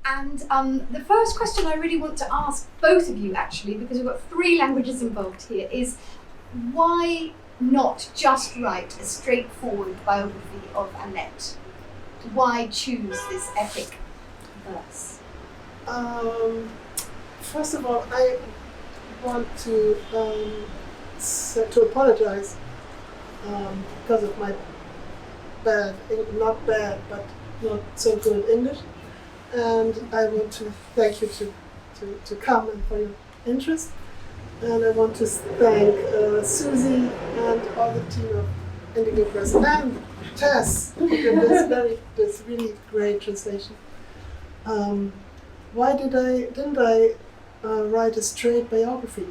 And the first question I really want to ask both of you, actually, because we've got 3 languages involved here, is why not just write a straightforward biography of Annette? Why choose this epic verse? First of all, I want to apologize because of my not bad, but not so good English. And I want to thank you to come and for your interest. And I want to thank Susie and all the team of Indigo Press and Tess for this really great translation. Why didn't I write a straight biography?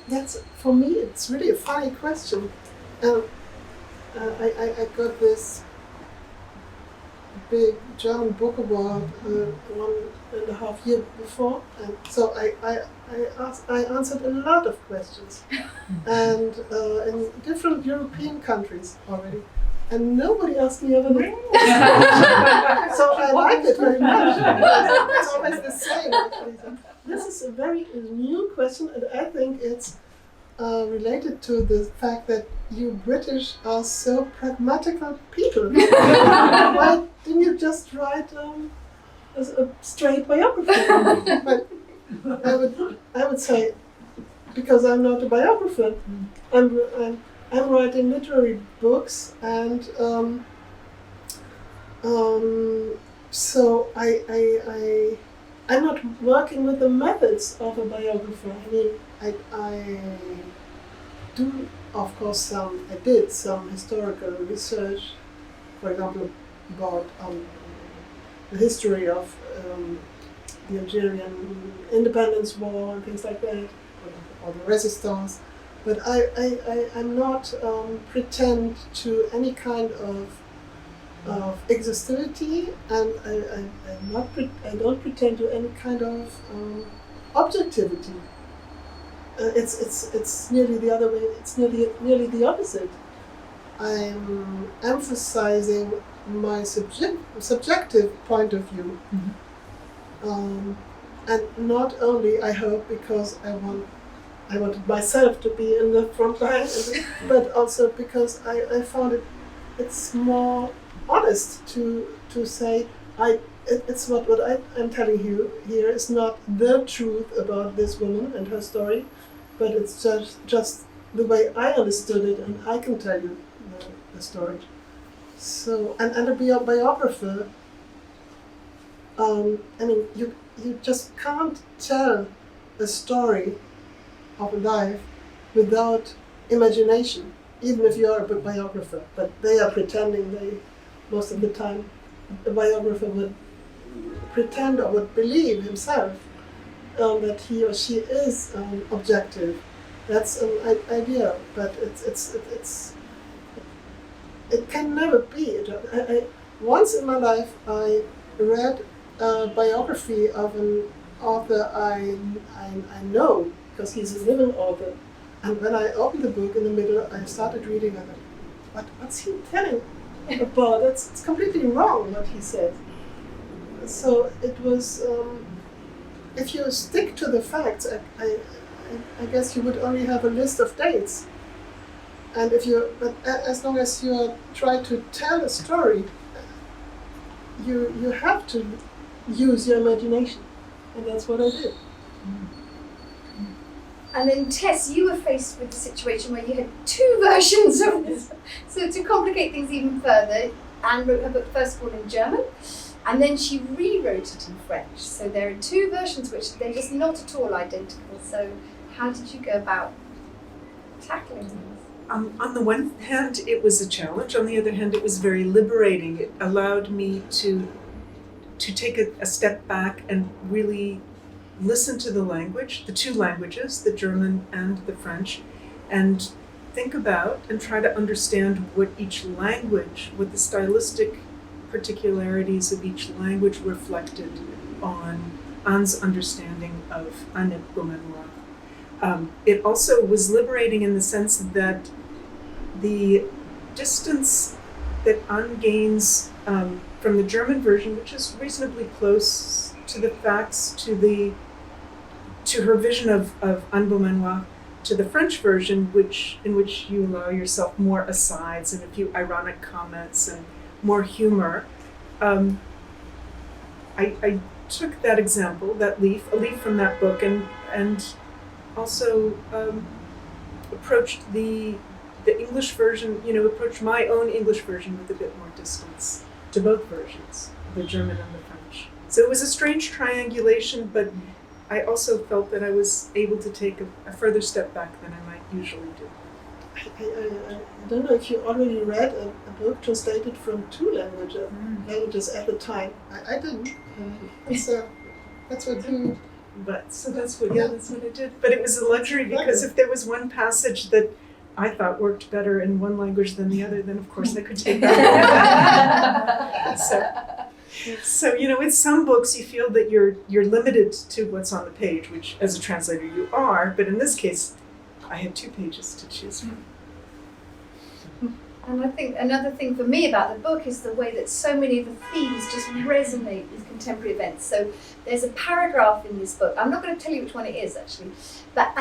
That's, for me, it's really a funny question. I got this big German book award 1.5 years before, and so I answered a lot of questions, and in different European countries already, and nobody asked me ever the so I like it very much. It's always the same, actually. So this is a very new question, and I think it's related to the fact that you British are so pragmatical people. Why didn't you just write a straight biography? But I would say, because I'm not a biographer, I'm writing literary books, and so I'm not working with the methods of a biographer. I mean, I do, of course, I did some historical research, for example, about the history of the Algerian independence war and things like that, or the resistance. But I'm not pretend to any kind of exhaustivity, and I don't pretend to any kind of objectivity. It's nearly the other way. It's nearly the opposite. I'm emphasizing my subjective point of view, and not only, I hope, because I wanted myself to be in the front line, but also because I found it's more honest to say it's not what I'm telling you here is not the truth about this woman and her story, but it's just the way I understood it, and I can tell you the story. So, and a biographer, I mean, you just can't tell a story of a life without imagination, even if you are a biographer. But they are pretending, most of the time, a biographer would pretend or would believe himself that he or she is objective. That's an idea, but it can never be. Once in my life, I read a biography of an author I know, because he's a living author. And when I opened the book in the middle, I started reading, and I thought, what's he telling about? It's completely wrong what he said. So it was, if you stick to the facts, I guess you would only have a list of dates. And but as long as you try to tell a story, you have to use your imagination, and that's what I did. And then Tess, you were faced with the situation where you had 2 versions of this. So to complicate things even further, Anne wrote her book first of all in German, and then she rewrote it in French. So there are 2 versions which they're just not at all identical. So how did you go about tackling this? On the one hand, it was a challenge. On the other hand, it was very liberating. It allowed me to take a step back and really listen to the language, the 2 languages, the German and the French, and think about and try to understand what each language, what the stylistic particularities of each language reflected on Anne's understanding of Annette Beaumanoir. It also was liberating in the sense that the distance that Anne gains from the German version, which is reasonably close to the facts, to her vision of Annette Beaumanoir, to the French version, in which you allow yourself more asides and a few ironic comments and more humor. I took that example, a leaf from that book, and also approached the English version, approached my own English version with a bit more distance to both versions, the German and the French. So it was a strange triangulation, but I also felt that I was able to take a further step back than I might usually do. I don't know if you already read a book translated from 2 languages at the time. I didn't. That's what you. That's what I did. But it was a luxury, because if there was one passage that I thought worked better in one language than the other, then of course I could take that. So with some books you feel that you're limited to what's on the page, which as a translator you are, but in this case I had 2 pages to choose from. And I think another thing for me about the book is the way that so many of the themes just resonate with contemporary events. So there's a paragraph in this book, I'm not going to tell you which one it is actually, but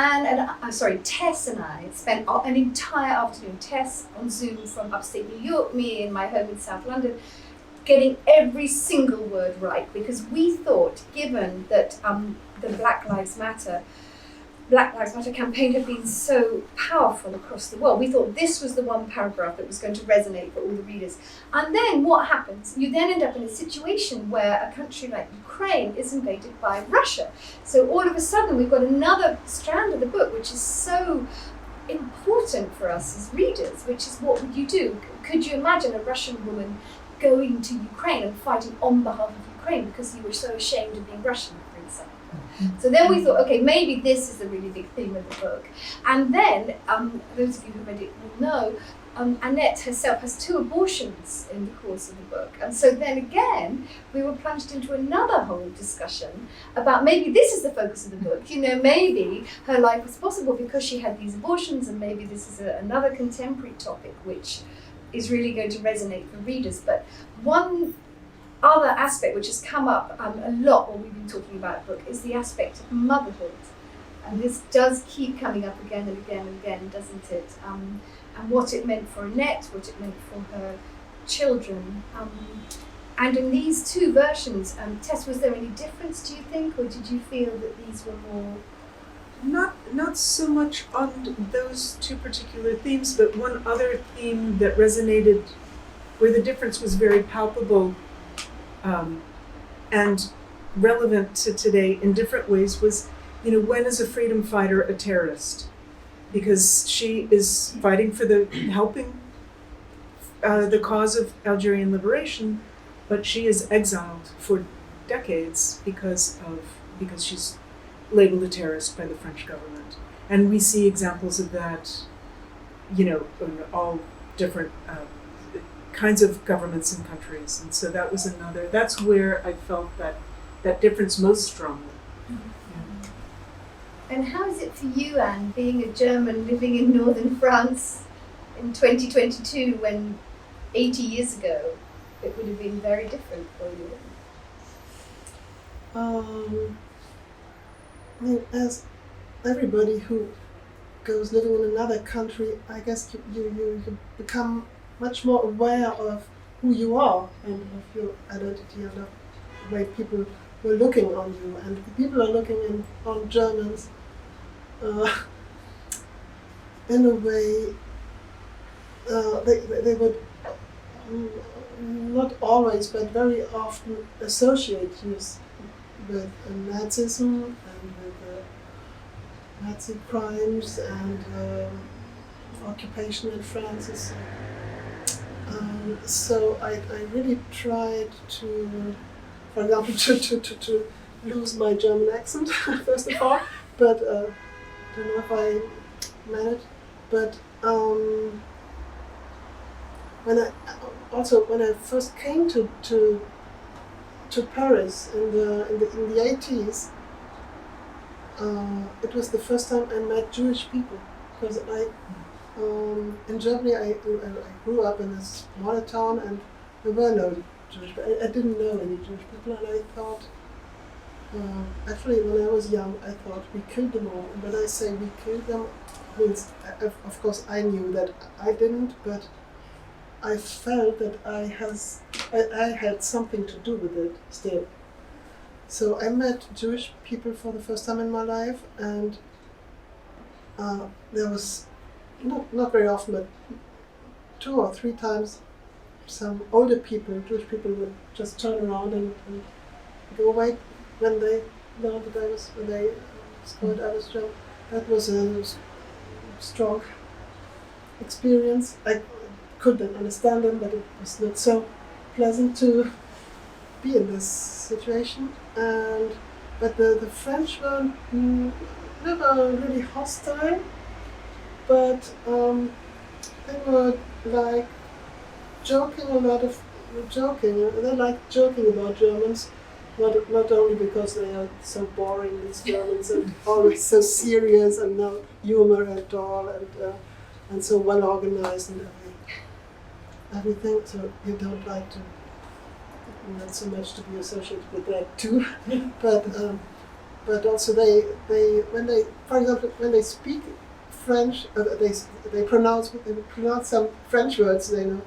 Tess and I spent an entire afternoon, Tess on Zoom from upstate New York, me in my home in South London, getting every single word right, because we thought, given that the Black Lives Matter campaign had been so powerful across the world, we thought this was the one paragraph that was going to resonate for all the readers. And then what happens? You then end up in a situation where a country like Ukraine is invaded by Russia. So all of a sudden we've got another strand of the book which is so important for us as readers, which is, what would you do? Could you imagine a Russian woman going to Ukraine and fighting on behalf of Ukraine because you were so ashamed of being Russian, for example? So then we thought, okay, maybe this is a really big theme of the book. And then, those of you who read it will know, Annette herself has 2 abortions in the course of the book. And so then again, we were plunged into another whole discussion about maybe this is the focus of the book. Maybe her life was possible because she had these abortions, and maybe this is another contemporary topic which is really going to resonate for readers. But one other aspect which has come up a lot when we've been talking about the book is the aspect of motherhood. And this does keep coming up again and again and again, doesn't it? And what it meant for Annette, what it meant for her children. And in these 2 versions, Tess, was there any difference, do you think, or did you feel that these were more? Not so much on those 2 particular themes, but one other theme that resonated, where the difference was very palpable and relevant to today in different ways, was, when is a freedom fighter a terrorist? Because she is fighting for helping the cause of Algerian liberation, but she is exiled for decades because she's labeled a terrorist by the French government. And we see examples of that, in all different kinds of governments and countries. And so that's where I felt that difference most strongly. And how is it for you, Anne, being a German living in northern France in 2022, when 80 years ago it would have been very different for you? As everybody who goes living in another country, I guess you become much more aware of who you are and of your identity and the way people were looking on you. And people are looking on Germans in a way they would not always, but very often associate you with Nazism and with Nazi crimes and occupation in France. So I really tried to, for example, to lose my German accent first of all, but I don't know if I managed. But when I first came to Paris in the 80s, it was the first time I met Jewish people, because in Germany I grew up in a smaller town and there were no Jewish, but I didn't know any Jewish people, and I thought, actually when I was young, I thought we killed them all. And when I say we killed them, means, of course I knew that I didn't, but I felt that I had something to do with it still. So I met Jewish people for the first time in my life, and there was not very often, but 2 or 3 times, some older people, Jewish people, would just turn around and go away when they learned that I was German. That was a strong experience. I couldn't understand them, but it was not so pleasant to be in this situation. But the French were never really hostile, but they were like joking a lot of joking. They like joking about Germans, not only because they are so boring, these Germans, and always so serious and no humor at all, and so well organized and everything. So you don't like to, not so much to be associated with that too, but also they when they, for example, when they speak French, they pronounce some French words they know.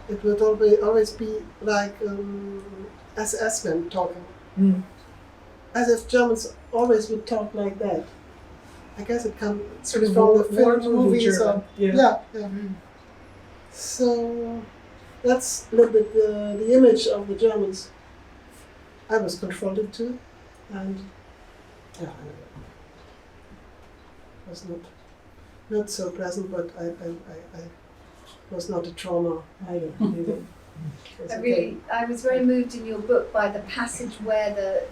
It would always be like SS men talking, as if Germans always would talk like that. I guess it comes Sort of from the war film movie movies. German. Yeah. So that's a little bit the image of the Germans I was confronted to, and it was not so pleasant, but I was not a trauma either. I was very moved in your book by the passage where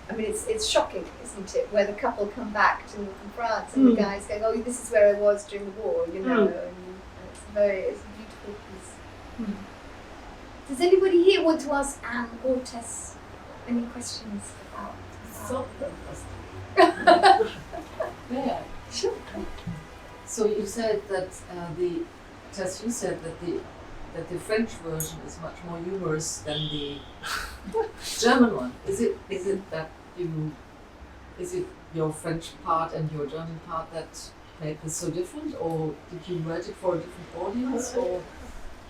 it's shocking, isn't it? Where the couple come back to northern France and the guy's going, "Oh, this is where I was during the war," you know. And it's a beautiful piece. Does anybody here want to ask Anne or Tess any questions about? Yeah. Sure. So you said that Tess, you said that the French version is much more humorous than the German one. Is it that is it your French part and your German part that made this so different, or did you write it for a different audience, or?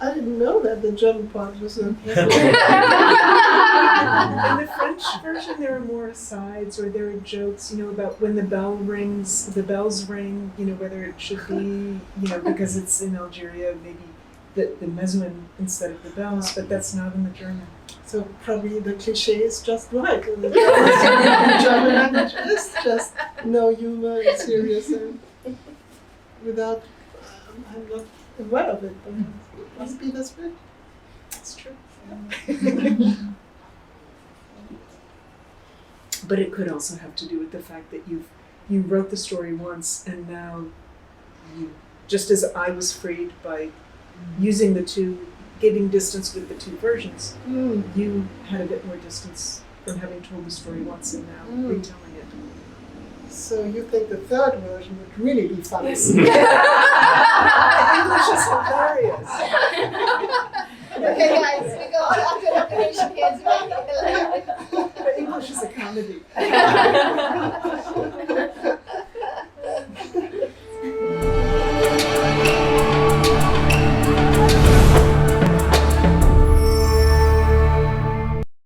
I didn't know that the German part was a... In the French version, there are more asides, or there are jokes, about when the bells ring, whether it should be, because it's in Algeria, maybe the mezouin instead of the bells, but that's not in the German. So probably the cliche is just right. The German language is just no humor and serious, and without, I'm not aware of it, but it must be this way. That's true. But it could also have to do with the fact that you wrote the story once, and now you, just as I was freed by using the two, giving distance with the two versions, you had a bit more distance from having told the story once and now retelling it. So you think the third version would really be funny? English is hilarious. Okay, guys, we got a good application here to make it hilarious. But English is a comedy.